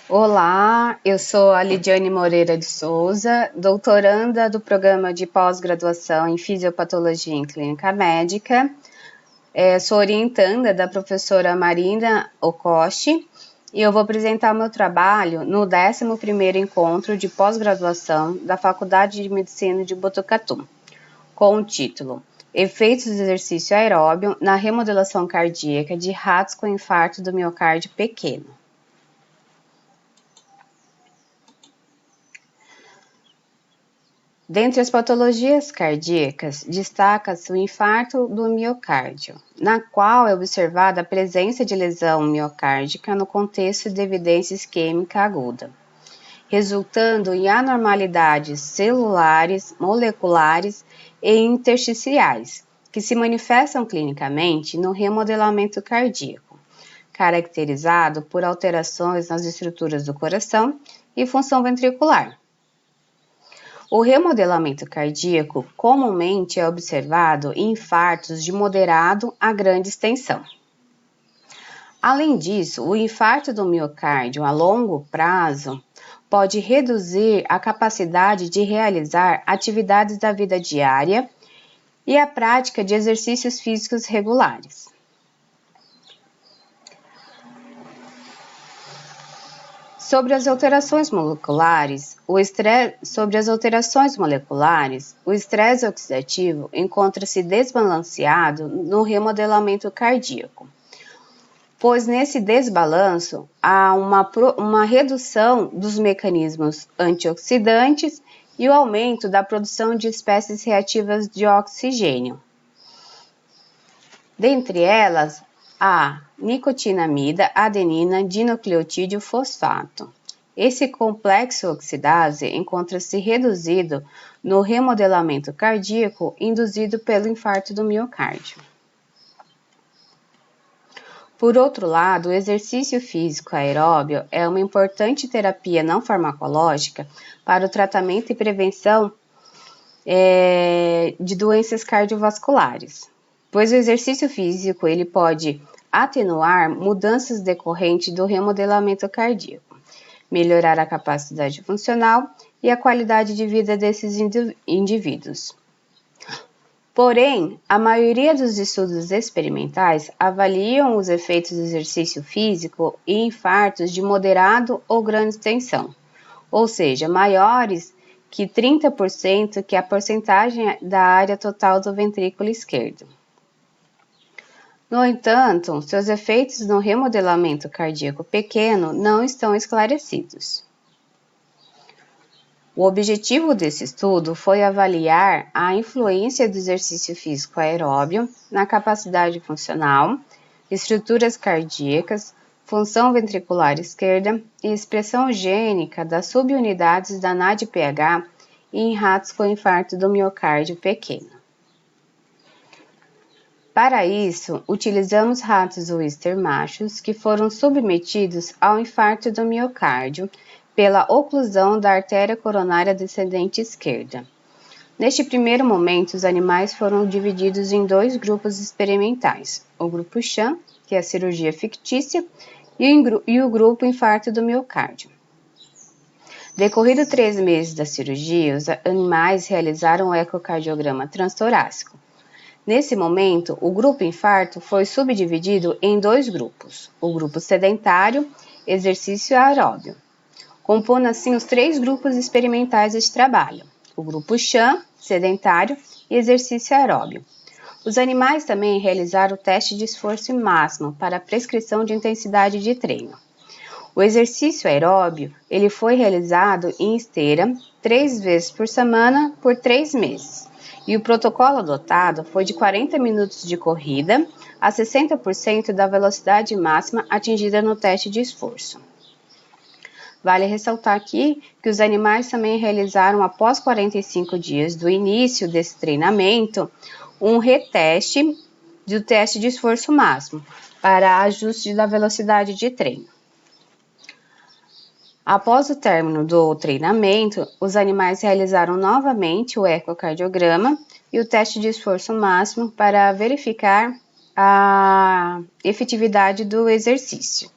Olá, eu sou a Lidiane Moreira de Souza, doutoranda do programa de pós-graduação em Fisiopatologia em Clínica Médica. Sou orientanda da professora Marina Okoshi e eu vou apresentar meu trabalho no 11º encontro de pós-graduação da Faculdade de Medicina de Botucatu, com o título Efeitos do exercício aeróbio na remodelação cardíaca de ratos com infarto do miocárdio pequeno. Dentre as patologias cardíacas, destaca-se o infarto do miocárdio, na qual é observada a presença de lesão miocárdica no contexto de evidência isquêmica aguda, resultando em anormalidades celulares, moleculares e intersticiais, que se manifestam clinicamente no remodelamento cardíaco, caracterizado por alterações nas estruturas do coração e função ventricular. O remodelamento cardíaco comumente é observado em infartos de moderado a grande extensão. Além disso, o infarto do miocárdio a longo prazo pode reduzir a capacidade de realizar atividades da vida diária e a prática de exercícios físicos regulares. Sobre as alterações moleculares, o estresse oxidativo encontra-se desbalanceado no remodelamento cardíaco, pois nesse desbalanço há uma redução dos mecanismos antioxidantes e o aumento da produção de espécies reativas de oxigênio. Dentre elas, a nicotinamida, adenina, dinucleotídeo fosfato. Esse complexo oxidase encontra-se reduzido no remodelamento cardíaco induzido pelo infarto do miocárdio. Por outro lado, o exercício físico aeróbio é uma importante terapia não farmacológica para o tratamento e prevenção de doenças cardiovasculares, pois o exercício físico ele pode atenuar mudanças decorrentes do remodelamento cardíaco, melhorar a capacidade funcional e a qualidade de vida desses indivíduos. Porém, a maioria dos estudos experimentais avaliam os efeitos do exercício físico em infartos de moderado ou grande extensão, ou seja, maiores que 30%, que é a porcentagem da área total do ventrículo esquerdo. No entanto, seus efeitos no remodelamento cardíaco pequeno não estão esclarecidos. O objetivo desse estudo foi avaliar a influência do exercício físico aeróbio na capacidade funcional, estruturas cardíacas, função ventricular esquerda e expressão gênica das subunidades da NADPH em ratos com infarto do miocárdio pequeno. Para isso, utilizamos ratos Wistar machos que foram submetidos ao infarto do miocárdio pela oclusão da artéria coronária descendente esquerda. Neste primeiro momento, os animais foram divididos em dois grupos experimentais, o grupo Sham, que é a cirurgia fictícia, e o grupo infarto do miocárdio. Decorrido 3 meses da cirurgia, os animais realizaram o ecocardiograma transtorácico. Nesse momento, o grupo infarto foi subdividido em 2 grupos, o grupo sedentário, exercício aeróbio. Compondo assim os 3 grupos experimentais de trabalho, o grupo Sham, sedentário e exercício aeróbio. Os animais também realizaram o teste de esforço máximo para a prescrição de intensidade de treino. O exercício aeróbio ele foi realizado em esteira 3 vezes por semana por 3 meses. E o protocolo adotado foi de 40 minutos de corrida a 60% da velocidade máxima atingida no teste de esforço. Vale ressaltar aqui que os animais também realizaram, após 45 dias do início desse treinamento, um reteste do teste de esforço máximo para ajuste da velocidade de treino. Após o término do treinamento, os animais realizaram novamente o ecocardiograma e o teste de esforço máximo para verificar a efetividade do exercício.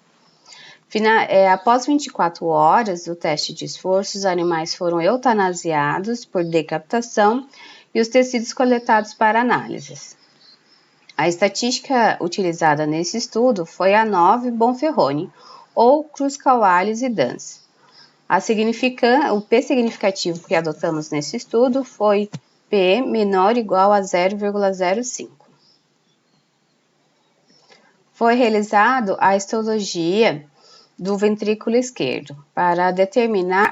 Após 24 horas do teste de esforço, os animais foram eutanasiados por decapitação e os tecidos coletados para análises. A estatística utilizada nesse estudo foi a 9 Bonferroni, ou Kruskal-Wallis-Dance. O P significativo que adotamos nesse estudo foi P menor ou igual a 0,05. Foi realizado a histologia do ventrículo esquerdo para determinar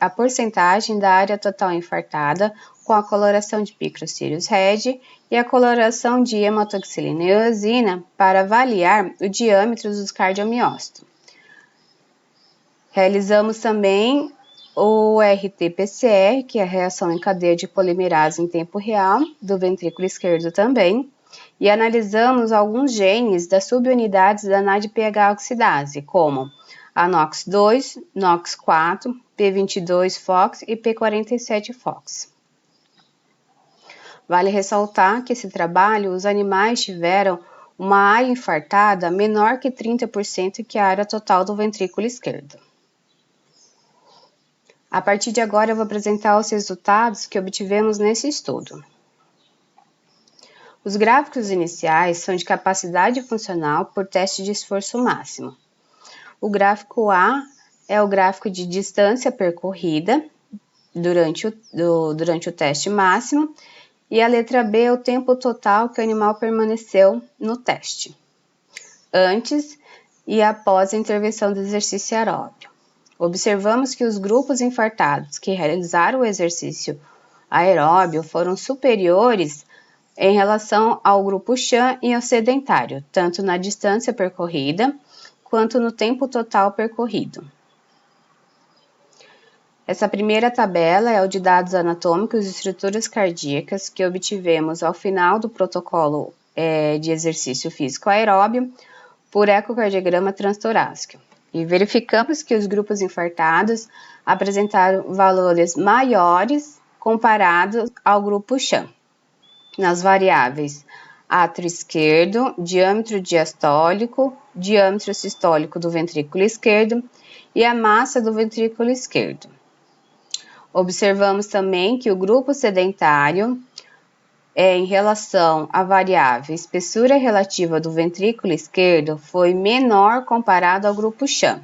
a porcentagem da área total infartada com a coloração de Picrossírios Red e a coloração de hematoxilina e eosina para avaliar o diâmetro dos cardiomiócitos. Realizamos também o RT-PCR, que é a reação em cadeia de polimerase em tempo real, do ventrículo esquerdo também, e analisamos alguns genes das subunidades da NADPH oxidase, como a NOX2, NOX4, P22-FOX e P47-FOX. Vale ressaltar que esse trabalho, os animais tiveram uma área infartada menor que 30% que a área total do ventrículo esquerdo. A partir de agora eu vou apresentar os resultados que obtivemos nesse estudo. Os gráficos iniciais são de capacidade funcional por teste de esforço máximo. O gráfico A é o gráfico de distância percorrida durante o teste máximo e a letra B é o tempo total que o animal permaneceu no teste, antes e após a intervenção do exercício aeróbio. Observamos que os grupos infartados que realizaram o exercício aeróbio foram superiores em relação ao grupo sham e ao sedentário, tanto na distância percorrida quanto no tempo total percorrido. Essa primeira tabela é o de dados anatômicos e estruturas cardíacas que obtivemos ao final do protocolo de exercício físico aeróbio por ecocardiograma transtorácico. E verificamos que os grupos infartados apresentaram valores maiores comparados ao grupo sham, nas variáveis átrio esquerdo, diâmetro diastólico, diâmetro sistólico do ventrículo esquerdo e a massa do ventrículo esquerdo. Observamos também que o grupo sedentário, em relação à variável espessura relativa do ventrículo esquerdo, foi menor comparado ao grupo sham.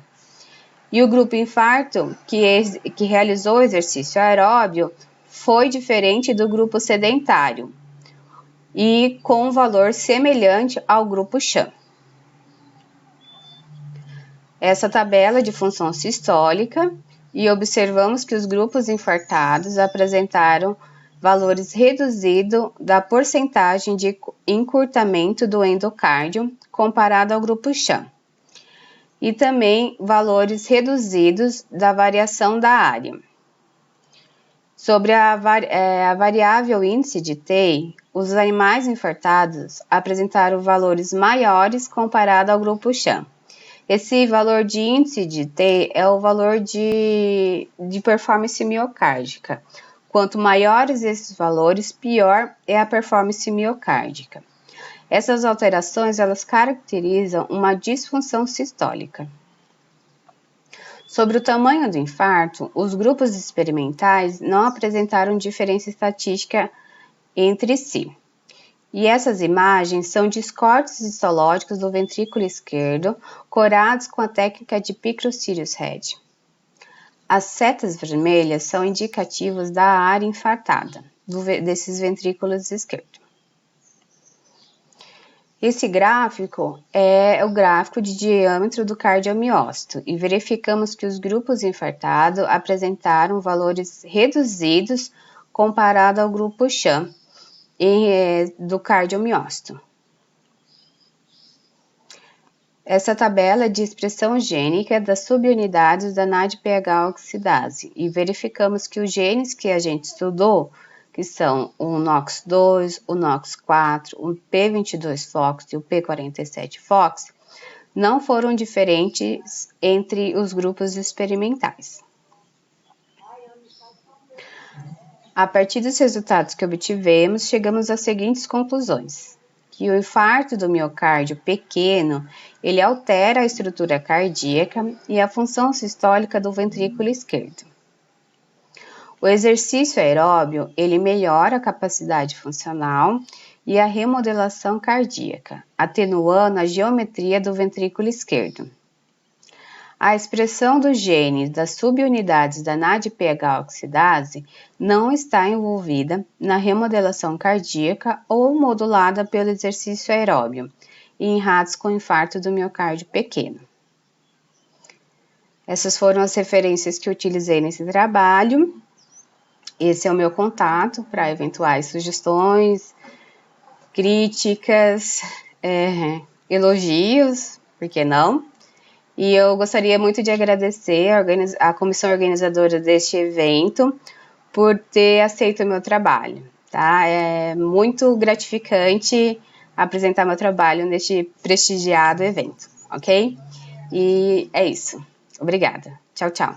E o grupo infarto, que realizou o exercício aeróbio, foi diferente do grupo sedentário e com um valor semelhante ao grupo sham. Essa tabela é de função sistólica e observamos que os grupos infartados apresentaram valores reduzidos da porcentagem de encurtamento do endocárdio comparado ao grupo sham, e também valores reduzidos da variação da área. Sobre a variável índice de Tay, os animais infartados apresentaram valores maiores comparado ao grupo sham. Esse valor de índice de Tay é o valor de performance miocárdica. Quanto maiores esses valores, pior é a performance miocárdica. Essas alterações, elas caracterizam uma disfunção sistólica. Sobre o tamanho do infarto, os grupos experimentais não apresentaram diferença estatística entre si. E essas imagens são de cortes histológicos do ventrículo esquerdo, corados com a técnica de Picrossírios Red. As setas vermelhas são indicativas da área infartada desses ventrículos esquerdos. Esse gráfico é o gráfico de diâmetro do cardiomiócito e verificamos que os grupos infartados apresentaram valores reduzidos comparado ao grupo sham do cardiomiócito. Essa tabela é de expressão gênica das subunidades da NADPH oxidase e verificamos que os genes que a gente estudou, que são o NOX2, o NOX4, o P22-FOX e o P47-FOX, não foram diferentes entre os grupos experimentais. A partir dos resultados que obtivemos, chegamos às seguintes conclusões: que o infarto do miocárdio pequeno, ele altera a estrutura cardíaca e a função sistólica do ventrículo esquerdo. O exercício aeróbio, ele melhora a capacidade funcional e a remodelação cardíaca, atenuando a geometria do ventrículo esquerdo. A expressão dos genes das subunidades da NADPH oxidase não está envolvida na remodelação cardíaca ou modulada pelo exercício aeróbio em ratos com infarto do miocárdio pequeno. Essas foram as referências que eu utilizei nesse trabalho. Esse é o meu contato para eventuais sugestões, críticas, elogios, por que não? E eu gostaria muito de agradecer a comissão organizadora deste evento por ter aceito o meu trabalho, tá? É muito gratificante apresentar meu trabalho neste prestigiado evento, ok? E é isso. Obrigada. Tchau, tchau.